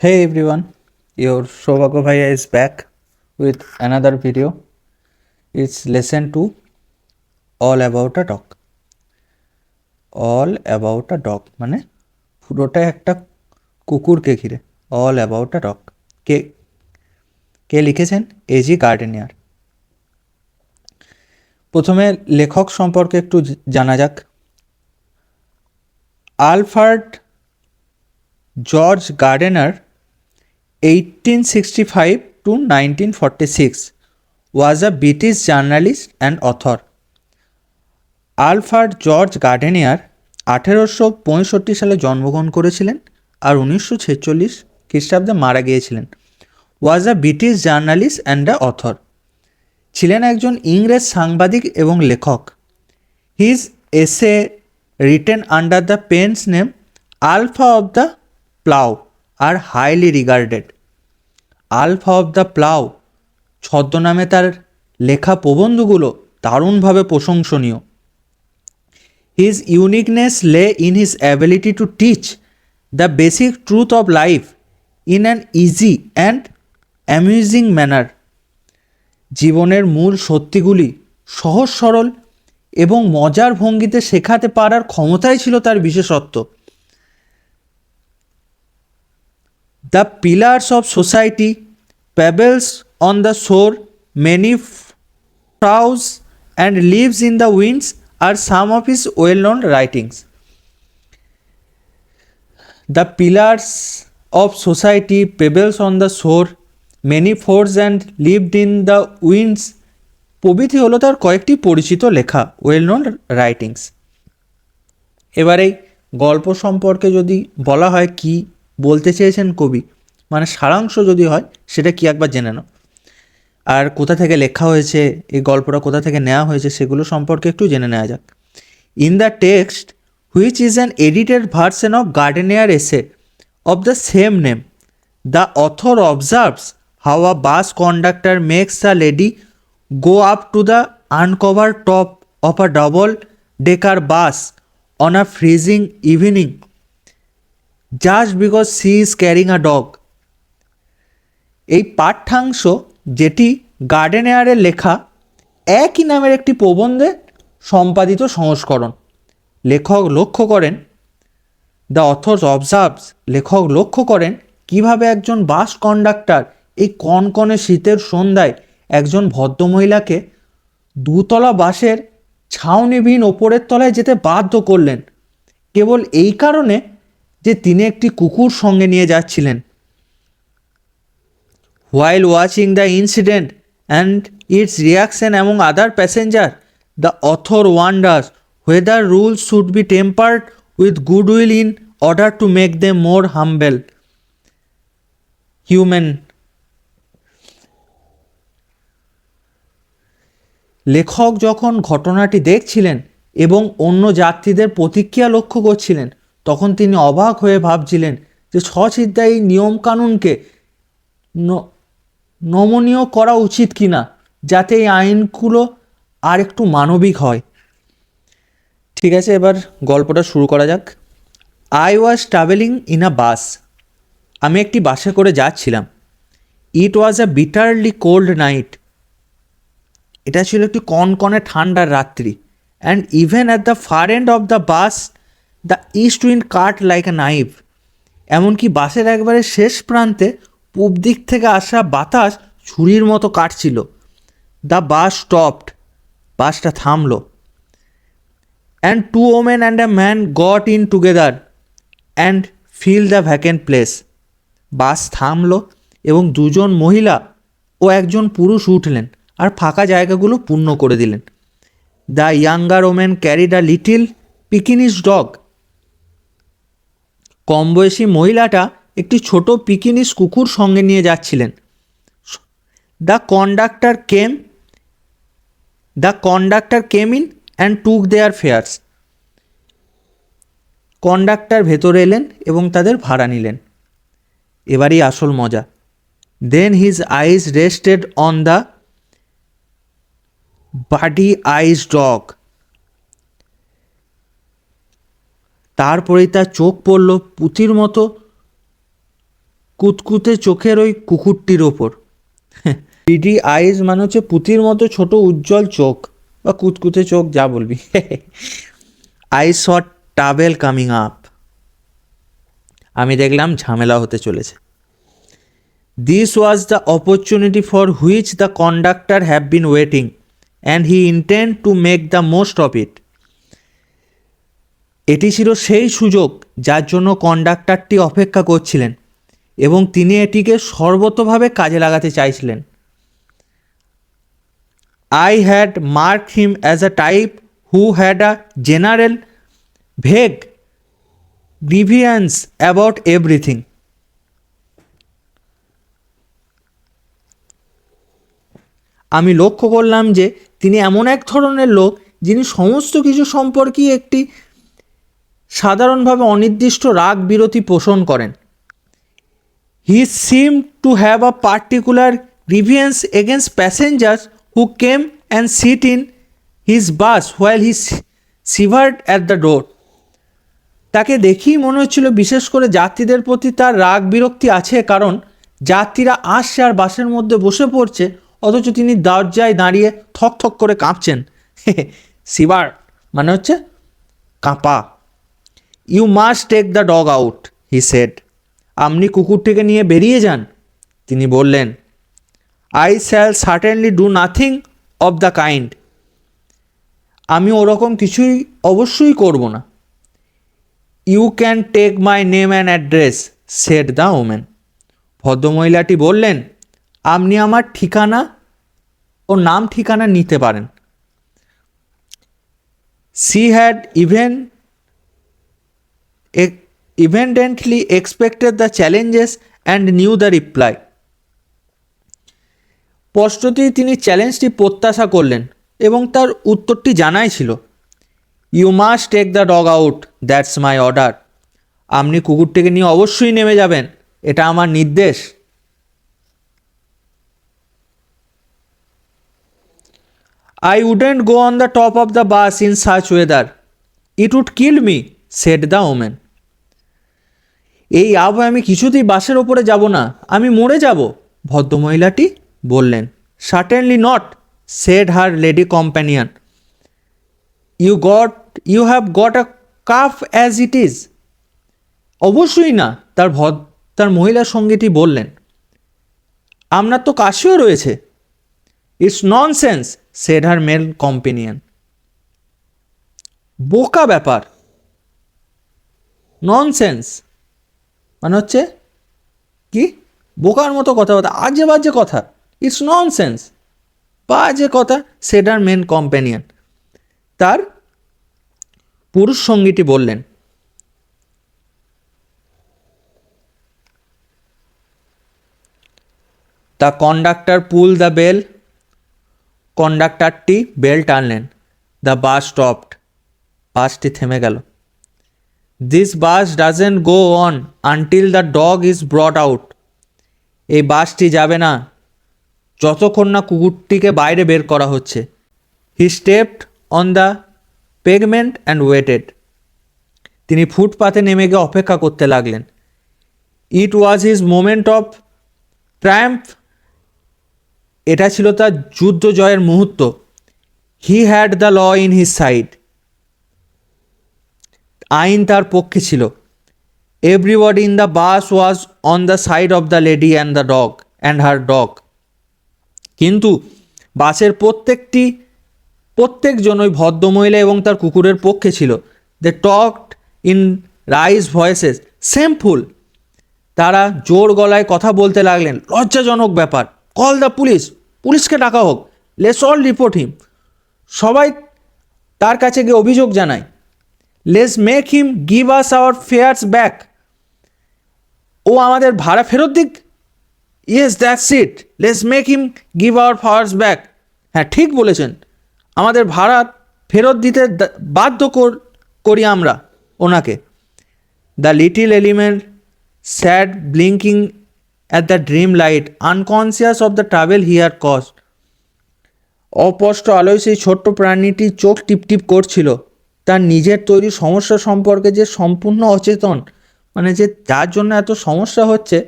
Hey everyone, your Shobhako Bhaiya is back with another video. It's lesson 2, All About a Dog. All About a Dog মানে পুরোটা একটা কুকুরকে ঘিরে। All About a Dog. কে কে লিখেছেন? A G Gardiner. প্রথমে লেখক সম্পর্কে একটু জানা যাক। Alfred George Gardiner 1865 to 1946 was a British journalist and author. Alfred George Gardiner 1865 সালে জন্মগ্রহণ করেছিলেন আর 1946 খ্রিস্টাব্দে মারা গিয়েছিলেন। Was a British journalist and a author. ছিলেন একজন ইংরেজ সাংবাদিক এবং লেখক। His essay written under the pen's name Alpha of the Plough are highly regarded. Alpha of the Plough ছদ্মনামে তার লেখা প্রবন্ধগুলো দারুণভাবে প্রশংসনীয়। His uniqueness lay in his ability to teach the basic truth of life in an easy and amusing manner. জীবনের মূল সত্যিগুলি সহজ সরল এবং মজার ভঙ্গিতে শেখাতে পারার ক্ষমতাই ছিল তার বিশেষত্ব। The pillars of society, pebbles on the shore, many frows and leaves in the winds are some of his well-known writings. The pillars of society, pebbles on the shore, many fords and lived in the winds প্রভৃতি হলো তার কয়েকটি পরিচিত লেখা, well known writings. এবারে গল্প সম্পর্কে যদি বলা হয় কি বলতে চেয়েছেন কবি, মানে সারাংশ যদি হয় সেটা কি একবার জেনে নাও। আর কোথা থেকে লেখা হয়েছে, এই গল্পটা কোথা থেকে নেওয়া হয়েছে সেগুলো সম্পর্কে একটু জেনে নেওয়া যাক। In the text which is an edited version of Gardiner essay of the same name, the author observes how a bus conductor makes a lady go up to the uncovered top of a double-decker bus on a freezing evening just because she is carrying a dog. এই পাঠ্যাংশ যেটি গার্ডেনিয়ারের লেখা একই নামের একটি প্রবন্ধে সম্পাদিত সংস্করণ। লেখক লক্ষ্য করেন, দ্য অথর্স অবজার্ভস, লেখক লক্ষ্য করেন কিভাবে একজন বাস কন্ডাক্টর এই কনকনে শীতের সন্ধ্যায় একজন ভদ্রমহিলাকে দুতলা বাসের ছাউনিবিহীন ওপরের তলায় যেতে বাধ্য করলেন, কেবল এই কারণে যে তিনি একটি কুকুর সঙ্গে নিয়ে যাচ্ছিলেন। While watching the incident and it's reaction among other passenger, the author wonders whether rules should be tempered with goodwill in order to make them more humble, human. লেখক যখন ঘটনাটি দেখছিলেন এবং অন্য যাত্রীদের প্রতিক্রিয়া লক্ষ্য করছিলেন, তখন তিনি অবাক হয়ে ভাবছিলেন যে সচিন্তা এই নিয়মকানুনকে নমনীয় করা উচিত কিনা, যাতে এই আইনগুলো আর একটু মানবিক হয়। ঠিক আছে, এবার গল্পটা শুরু করা যাক। I was travelling in a bus, আমি একটি বাসে করে যাচ্ছিলাম। It was a bitterly cold night, এটা ছিল একটি কনকনে ঠান্ডার রাত্রি। And even at the far end of the bus the east wind cut like a knife, এমনকি বাসের একবারে শেষ প্রান্তে পূব দিক থেকে আসা বাতাস ছুরির মতো কাটছিল। দ্য বাস স্টপড, বাসটা থামলো। And two women and a man got in together and fill the vacant place, bus থামলো এবং দুজন মহিলা ও একজন পুরুষ উঠলেন আর ফাঁকা জায়গাগুলো পূর্ণ করে দিলেন। The younger women carried a little Pekinese dog, কম বয়সী মহিলাটা একটি ছোট পিকিনিস কুকুর সঙ্গে নিয়ে যাচ্ছিলেন। The conductor came in and took their fares, conductor ভেতরে এলেন এবং তাদের ভাড়া নিলেন। এবারই আসল মজা। Then his eyes rested on the buddy eyes dog, তারপরেই তার চোখ পড়ল পুঁতির মতো কুতকুতে চোখের ওই কুকুরটির ওপর। বিডি আইজ মানে হচ্ছে পুঁতির মতো ছোট উজ্জ্বল চোখ, বা কুতকুতে চোখ, যা বলবি। আই স টাবেল কামিং আপ, আমি দেখলাম ঝামেলা হতে চলেছে। This was the opportunity for which the conductor have been waiting and he intend to make the most of it. এটি ছিল সেই সুযোগ যার জন্য কন্ডাক্টরটি অপেক্ষা করছিলেন এবং তিনি এটিকে সর্বতোভাবে কাজে লাগাতে চাইছিলেন। I had marked him as a type who had a general vague grievance about everything. আমি লক্ষ্য করলাম যে তিনি এমন এক ধরনের লোক যিনি সমস্ত কিছু সম্পর্কেই একটি সাধারণভাবে অনির্দিষ্ট রাগ বিরতি পোষণ করেন। He seemed to have a particular grievance against passengers who came and sit in his bus while he shivered at the door. তাকে দেখেই মনে হচ্ছিল বিশেষ করে যাত্রীদের প্রতি তার রাগ বিরক্তি আছে, কারণ যাত্রীরা আসছে আর বাসের মধ্যে বসে পড়ছে, অথচ তিনি দরজায় দাঁড়িয়ে থক থক করে কাঁপছেন। শিভার মানে হচ্ছে কাঁপা। You must take the dog out, he said. আপনি কুকুরটিকে নিয়ে বেরিয়ে যান, তিনি বললেন। I shall certainly do nothing of the kind, আমি ওরকম কিছুই অবশ্যই করব না। You can take my name and address, said the woman. ভদ্রমহিলাটি বললেন, আপনি আমার ঠিকানা ও নাম ঠিকানা নিতে পারেন। She had evidently expected the challenges and knew the reply. স্পষ্টতই তিনি চ্যালেঞ্জটি প্রত্যাশা করলেন এবং তার উত্তরটি জানাই ছিল। You must take the dog out, that's my order. আপনি কুকুরটিকে নিয়ে অবশ্যই নেমে যাবেন, এটা আমার নির্দেশ। I wouldn't go on the top of the bus in such weather. It would kill me, said the woman. এই আবহাওয়ায় আমি কিছুতেই বাসের ওপরে যাব না, আমি মরে যাব, ভদ্রমহিলাটি বললেন। Certainly not, said her lady companion. You have got a cough as it is. অবশ্যই না, তার মহিলা সঙ্গীটি বললেন। আপনার তো কাশিও রয়েছে। It's nonsense, said her male companion. বোকা ব্যাপার। ননসেন্স মানে হচ্ছে কি, বোকার মতো কথাবার্তা, আজে বাজে কথা। ইটস ননসেন্স, বাজে কথা, সেড হার মেন কম্প্যানিয়ন, তার পুরুষ সঙ্গীটি বললেন। The conductor pull the bell, কন্ডাক্টরটি বেল টানলেন। দ্য বাস স্টপড, বাসটি থেমে গেল। This bus doesn't go on until the dog is brought out, এই বাসটি যাবে না যতক্ষণ না কুকুরটিকে বাইরে বের করা হচ্ছে। He stepped on the pavement and waited, তিনি ফুটপাতে নেমে গিয়ে অপেক্ষা করতে লাগলেন। It was his moment of triumph, এটা ছিল তার যুদ্ধ জয়ের মুহূর্ত। He had the law in his side, আইন তার পক্ষে ছিল। Everybody in the bus was on the side of the lady and the dog and her dog, কিন্তু বাসের প্রত্যেকজন ওই ভদ্রমহিলা এবং তার কুকুরের পক্ষে ছিল। They talked in raised voices shameful, তারা জোর গলায় কথা বলতে লাগলেন। লজ্জাজনক ব্যাপার। কল দ্য পুলিশ, পুলিশকে ডাকা হোক। লেটস অল রিপোর্ট হিম, সবাই তার কাছে গিয়ে অভিযোগ জানায়। Let's make him give us our fares back, ও আমাদের ভাড়া ফেরত দিক। Yes that's it, let's make him give our fares back. হ্যাঁ, ঠিক বলেছেন, আমাদের ভাড়া ফেরত দিতে বাধ্য করি আমরা ওনাকে। The little element sad blinking at the dream light, unconscious of the travel he had cost. অস্পষ্ট আলোয় সেই ছোট্ট প্রাণীটি চোখ টিপটিপ করছিল, তার নিজের তৈরি সমস্যা সম্পর্কে যে সম্পূর্ণ অচেতন, মানে যে যার জন্য এত সমস্যা হচ্ছে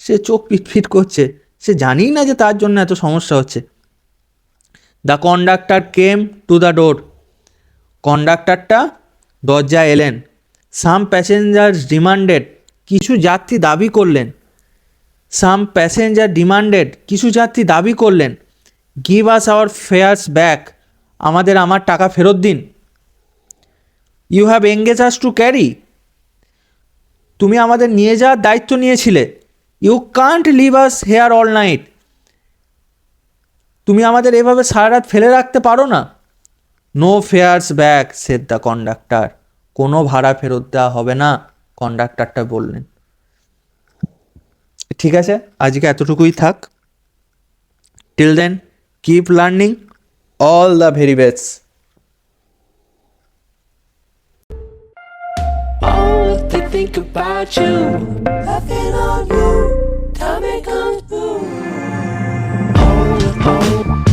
সে চোখ পিটপিট করছে, সে জানেই না যে তার জন্য এত সমস্যা হচ্ছে। The conductor came to the door, কন্ডাক্টরটা দরজায় এলেন। সাম প্যাসেঞ্জার ডিমান্ডেড, কিছু যাত্রী দাবি করলেন। সাম প্যাসেঞ্জার ডিমান্ডেড, কিছু যাত্রী দাবি করলেন। Give us our fares back, আমার টাকা ফেরত দিন। You have engage us to carry, তুমি আমাদের নিয়ে যাওয়ার দায়িত্ব নিয়েছিলে। You can't leave us here all night, তুমি আমাদের এভাবে সারা রাত ফেলে রাখতে পারো না। No fares back said the conductor, কোনো ভাড়া ফেরত দেওয়া হবে না, কন্ডাক্টরটা বললেন। ঠিক আছে, আজকে এতটুকুই থাক। Till then keep learning, all the very best. Oh, they think about you. Laughing on you. Time it comes through. Oh, oh.